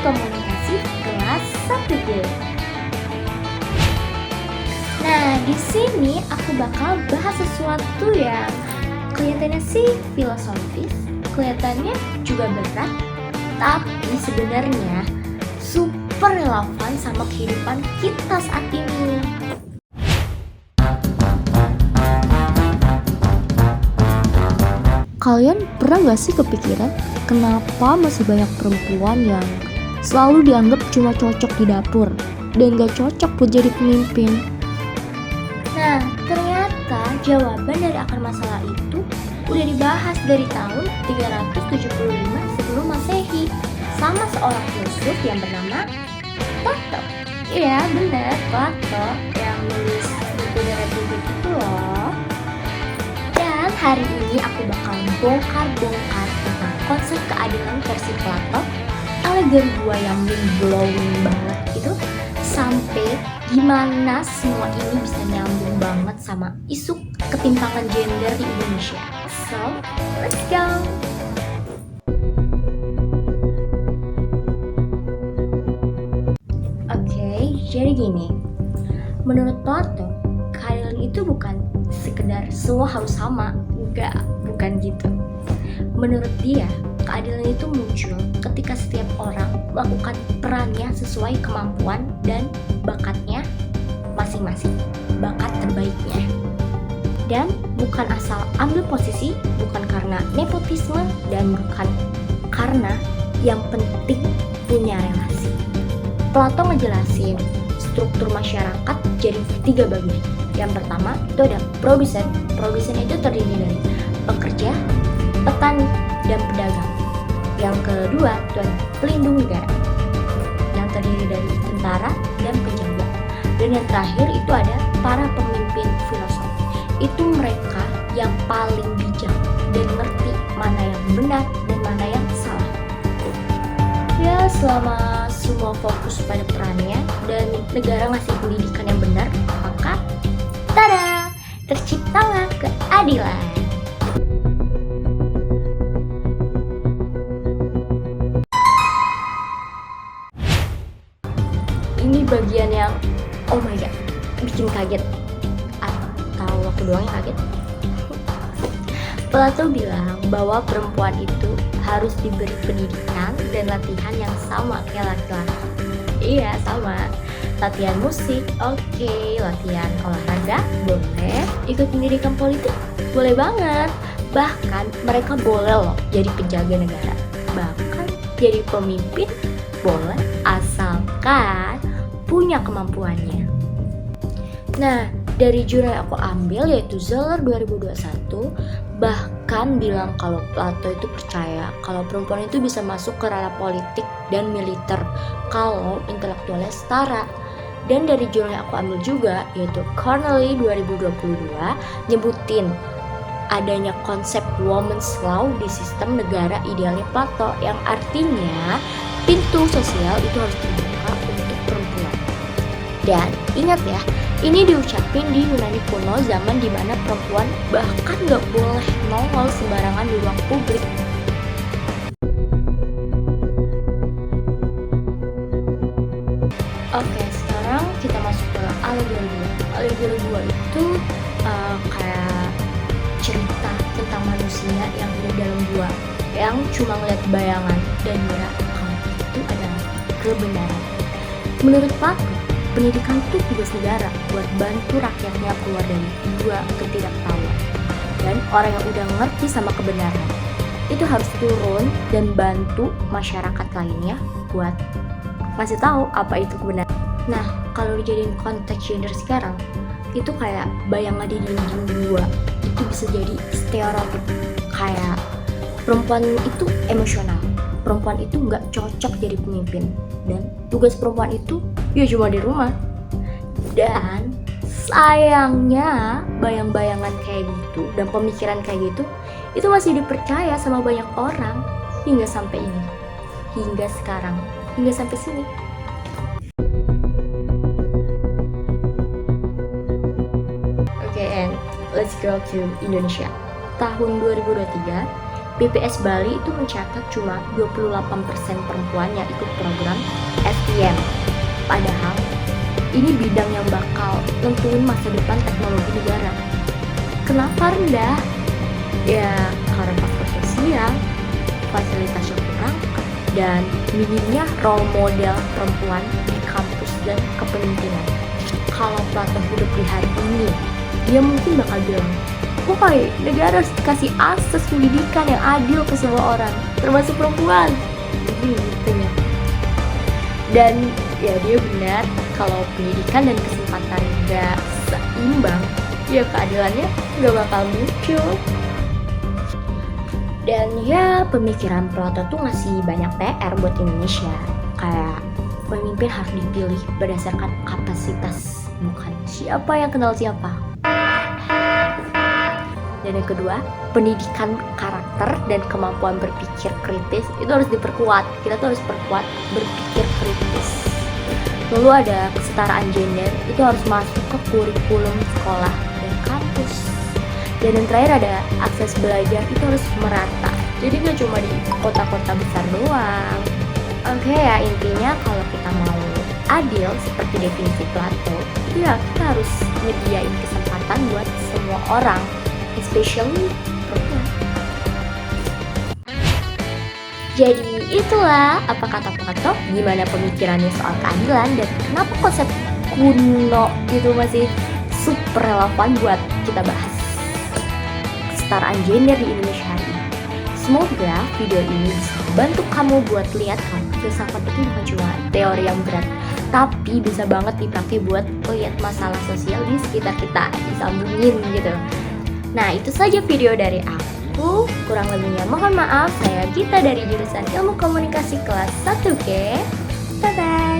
Komunikasi kelas 1G. Nah, di sini aku bakal bahas sesuatu yang kelihatannya sih filosofis, kelihatannya juga berat, tapi sebenarnya super relevan sama kehidupan kita saat ini. Kalian pernah gak sih kepikiran kenapa masih banyak perempuan yang selalu dianggap cuma cocok di dapur dan gak cocok buat jadi pemimpin? Nah, ternyata jawaban dari akar masalah itu udah dibahas dari tahun 375 sebelum Masehi sama seorang filsuf yang bernama Plato. Iya, bener, Plato yang nulis buku The Republic itu loh. Dan hari ini aku bakal bongkar-bongkar tentang konsep keadilan versi Plato, alegori gua yang mind-blowing banget itu, sampai gimana semua ini bisa nyambung banget sama isu ketimpangan gender di Indonesia. So, let's go! Oke, jadi gini. Menurut Plato, keadilan itu bukan sekedar semua harus sama. Enggak, bukan gitu. Menurut dia, keadilan itu muncul ketika setiap orang melakukan perannya sesuai kemampuan dan bakatnya masing-masing, bakat terbaiknya. Dan bukan asal ambil posisi, bukan karena nepotisme, dan bukan karena yang penting punya relasi. Plato ngejelasin struktur masyarakat jadi 3 bagian. Yang pertama itu ada produsen. Produsen itu terdiri dari pekerja, petani, dan pedagang. Yang kedua itu ada pelindung negara, yang terdiri dari tentara dan penjaga. Dan yang terakhir itu ada para pemimpin filosof. Itu mereka yang paling bijak dan ngerti mana yang benar dan mana yang salah. Ya, selama semua fokus pada perannya dan negara ngasih pendidikan yang benar, maka tada, terciptalah keadilan. Ini bagian yang oh my god, bikin kaget. Atau aku doang yang kaget? Plato bilang bahwa perempuan itu harus diberi pendidikan dan latihan yang sama kayak laki-laki. Iya, sama. Latihan musik, oke. Latihan olahraga, boleh. Ikut pendidikan politik, boleh banget. Bahkan mereka boleh loh jadi penjaga negara. Bahkan jadi pemimpin, boleh asalkan punya kemampuannya. Nah, dari jurnal yang aku ambil yaitu Zeller 2021 bahkan bilang kalau Plato itu percaya kalau perempuan itu bisa masuk ke ranah politik dan militer kalau intelektualnya setara. Dan dari jurnal yang aku ambil juga yaitu Cornell 2022 nyebutin adanya konsep women's law di sistem negara idealnya Plato, yang artinya pintu sosial itu harus terbuka untuk perempuan. Dan ingat ya, ini diucapin di Yunani kuno, zaman dimana perempuan bahkan gak boleh nongol sembarangan di ruang publik. Oke, sekarang kita masuk ke alegori 2. Alegori 2 itu kayak cerita tentang manusia yang hidup dalam gua, yang cuma ngeliat bayangan dan ngira kalau itu adalah kebenaran. Menurut Plato, pendidikan itu tugas negara buat bantu rakyatnya keluar dari dua ketidaktahuan. Dan orang yang udah ngerti sama kebenaran itu harus turun dan bantu masyarakat lainnya buat ngasih tahu apa itu kebenaran. Nah, kalau dijadiin konteks gender sekarang, itu kayak bayangan di dinding dua. Itu bisa jadi stereotip kayak perempuan itu emosional, perempuan itu nggak cocok jadi pemimpin, dan tugas perempuan itu ya cuma di rumah. Dan sayangnya bayang-bayangan kayak gitu dan pemikiran kayak gitu itu masih dipercaya sama banyak orang hingga sampai ini, hingga sekarang, hingga sampai sini. Okay, and let's go to Indonesia. Tahun 2023 BPS Bali itu mencatat cuma 28% perempuan yang ikut program STM. Padahal ini bidang yang bakal nentuin masa depan teknologi negara. Kenapa rendah? Ya karena faktor sosial, fasilitasnya kurang, dan minimnya role model perempuan di kampus dan kepemimpinan. Kalau Plato hidup di hari ini, dia mungkin bakal bilang, woi, negara harus kasih akses pendidikan yang adil ke semua orang, termasuk perempuan. Jadi gitu ya. Dan ya dia benar, kalau pendidikan dan kesempatan gak seimbang, ya keadilannya gak bakal muncul. Dan ya pemikiran Plato tuh ngasih banyak PR buat Indonesia. Kayak pemimpin harus dipilih berdasarkan kapasitas, bukan siapa yang kenal siapa. Dan yang kedua, pendidikan karakter dan kemampuan berpikir kritis itu harus diperkuat. Kita tuh harus perkuat berpikir kritis. Lalu ada kesetaraan gender, itu harus masuk ke kurikulum sekolah dan kampus. Dan yang terakhir ada akses belajar, itu harus merata. Jadi gak cuma di kota-kota besar doang. Oke ya, intinya kalau kita mau adil seperti definisi Plato, itu ya kita harus nyediain kesempatan buat semua orang, especially perempuan. Jadi itulah apa kata Plato, gimana pemikirannya soal keadilan, dan kenapa konsep kuno itu masih super relevan buat kita bahas kesetaraan gender di Indonesia hari ini. Semoga video ini bisa bantu kamu buat lihat kalau filsafat itu bukan cuma teori yang berat, tapi bisa banget dipakai buat lihat masalah sosial di sekitar kita, disambungin gitu. Nah itu saja video dari aku, kurang lebihnya mohon maaf. Saya Gita dari jurusan Ilmu Komunikasi kelas 1G. Bye bye.